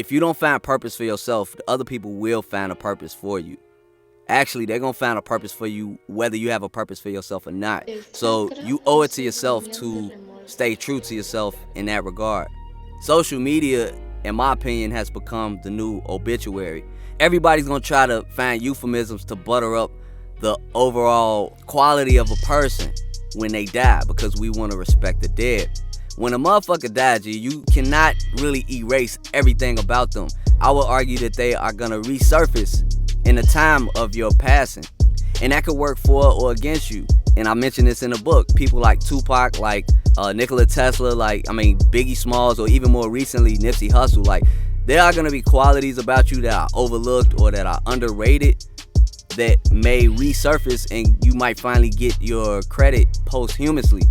if you don't find purpose for yourself, the other people will find a purpose for you. Actually, they're going to find a purpose for you whether you have a purpose for yourself or not. So you owe it to yourself to stay true to yourself in that regard. Social media, in my opinion, has become the new obituary. Everybody's going to try to find euphemisms to butter up the overall quality of a person when they die, because we want to respect the dead. When a motherfucker dies, you cannot really erase everything about them. I would argue that they are going to resurface in the time of your passing. And that could work for or against you. And I mentioned this in the book. People like Tupac, like Nikola Tesla, Biggie Smalls, or even more recently, Nipsey Hussle. Like, there are going to be qualities about you that are overlooked or that are underrated that may resurface, and you might finally get your credit posthumously.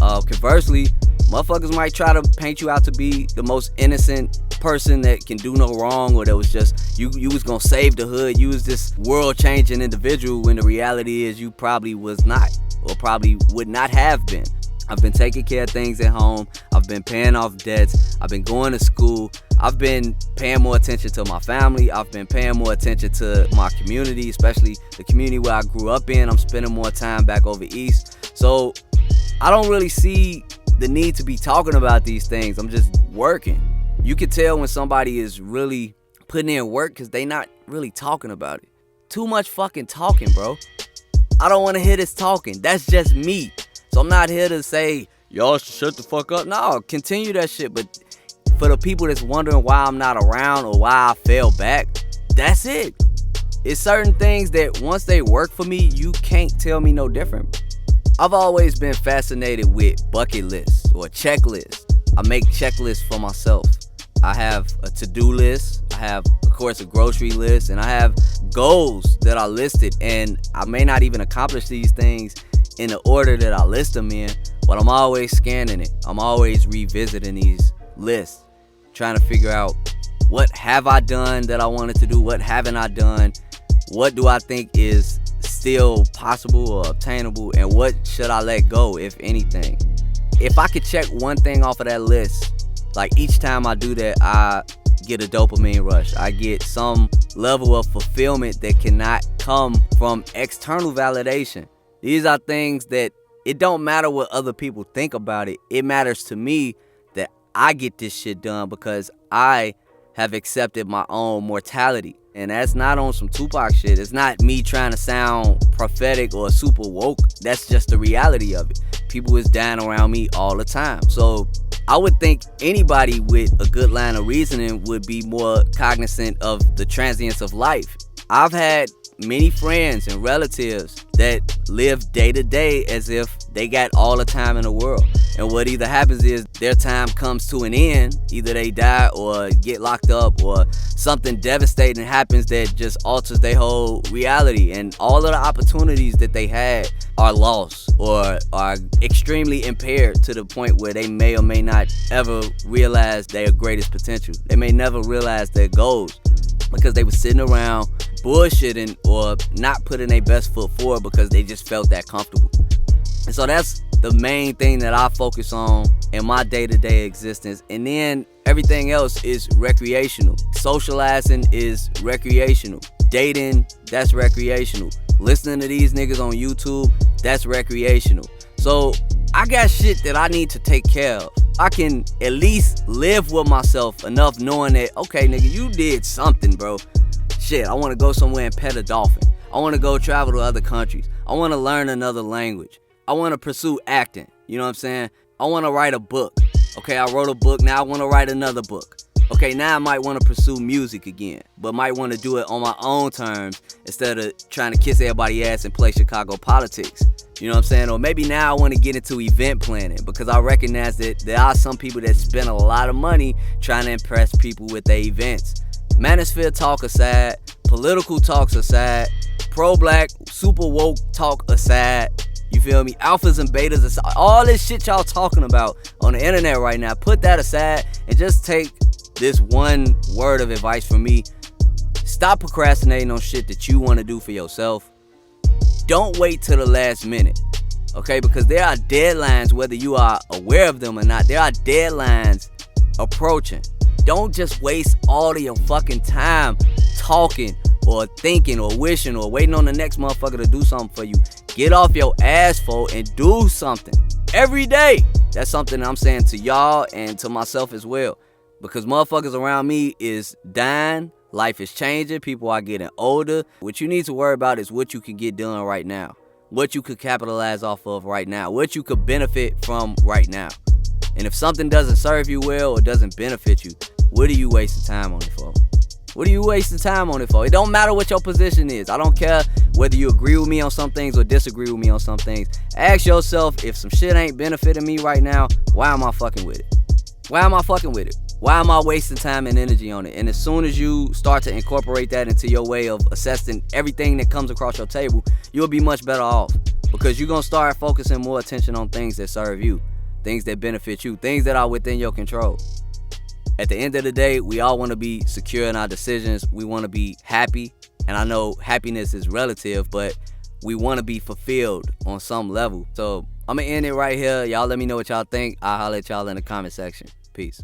Conversely, motherfuckers might try to paint you out to be the most innocent person that can do no wrong, or that was just you was gonna save the hood, you was this world-changing individual, when the reality is you probably was not, or probably would not have been. I've been taking care of things at home. I've been paying off debts. I've been going to school. I've been paying more attention to my family. I've been paying more attention to my community, especially the community where I grew up in. I'm spending more time back over east. So I don't really see the need to be talking about these things. I'm just working. You can tell when somebody is really putting in work because they not really talking about it. Too much fucking talking, bro. I don't want to hear this talking. That's just me. So I'm not here to say, y'all should shut the fuck up. No, continue that shit. But for the people that's wondering why I'm not around or why I fell back, that's it. It's certain things that once they work for me, you can't tell me no different. I've always been fascinated with bucket lists or checklists. I make checklists for myself. I have a to-do list. I have, of course, a grocery list. And I have goals that are listed. And I may not even accomplish these things in the order that I list them in, but I'm always scanning it. I'm always revisiting these lists, trying to figure out what have I done that I wanted to do, what haven't I done, what do I think is still possible or obtainable, and what should I let go, if anything. If I could check one thing off of that list, like each time I do that, I get a dopamine rush. I get some level of fulfillment that cannot come from external validation. These are things that it don't matter what other people think about it. It matters to me that I get this shit done because I have accepted my own mortality. And that's not on some Tupac shit. It's not me trying to sound prophetic or super woke. That's just the reality of it. People is dying around me all the time. So I would think anybody with a good line of reasoning would be more cognizant of the transience of life. I've had many friends and relatives that live day to day as if they got all the time in the world. And what either happens is their time comes to an end. Either they die or get locked up, or something devastating happens that just alters their whole reality. And all of the opportunities that they had are lost or are extremely impaired to the point where they may or may not ever realize their greatest potential. They may never realize their goals because they were sitting around bullshitting or not putting their best foot forward because they just felt that comfortable. And so that's the main thing that I focus on in my day-to-day existence. And then everything else is recreational. Socializing is recreational. Dating, that's recreational. Listening to these niggas on YouTube, that's recreational. So I got shit that I need to take care of. I can at least live with myself enough knowing that, okay, nigga, you did something, bro. Shit, I want to go somewhere and pet a dolphin. I want to go travel to other countries. I want to learn another language. I want to pursue acting. You know what I'm saying? I want to write a book. Okay, I wrote a book. Now I want to write another book. Okay, now I might want to pursue music again, but might want to do it on my own terms instead of trying to kiss everybody's ass and play Chicago politics. You know what I'm saying? Or maybe now I want to get into event planning because I recognize that there are some people that spend a lot of money trying to impress people with their events. Manosphere talk aside, political talks aside, pro-black, super woke talk aside, you feel me? Alphas and betas aside, all this shit y'all talking about on the internet right now, put that aside and just take this one word of advice from me. Stop procrastinating on shit that you want to do for yourself. Don't wait till the last minute, okay? Because there are deadlines, whether you are aware of them or not. There are deadlines approaching. Don't just waste all of your fucking time talking or thinking or wishing or waiting on the next motherfucker to do something for you. Get off your ass, folk, and do something every day. That's something I'm saying to y'all and to myself as well. Because motherfuckers around me is dying. Life is changing. People are getting older. What you need to worry about is what you can get done right now. What you could capitalize off of right now. What you could benefit from right now. And if something doesn't serve you well or doesn't benefit you, what are you wasting time on it for? What are you wasting time on it for? It don't matter what your position is. I don't care whether you agree with me on some things or disagree with me on some things. Ask yourself, if some shit ain't benefiting me right now, why am I fucking with it? Why am I fucking with it? Why am I wasting time and energy on it? And as soon as you start to incorporate that into your way of assessing everything that comes across your table, you'll be much better off. Because you're going to start focusing more attention on things that serve you, things that benefit you, things that are within your control. At the end of the day, we all want to be secure in our decisions. We want to be happy. And I know happiness is relative, but we want to be fulfilled on some level. So I'm going to end it right here. Y'all let me know what y'all think. I'll holler at y'all in the comment section. Peace.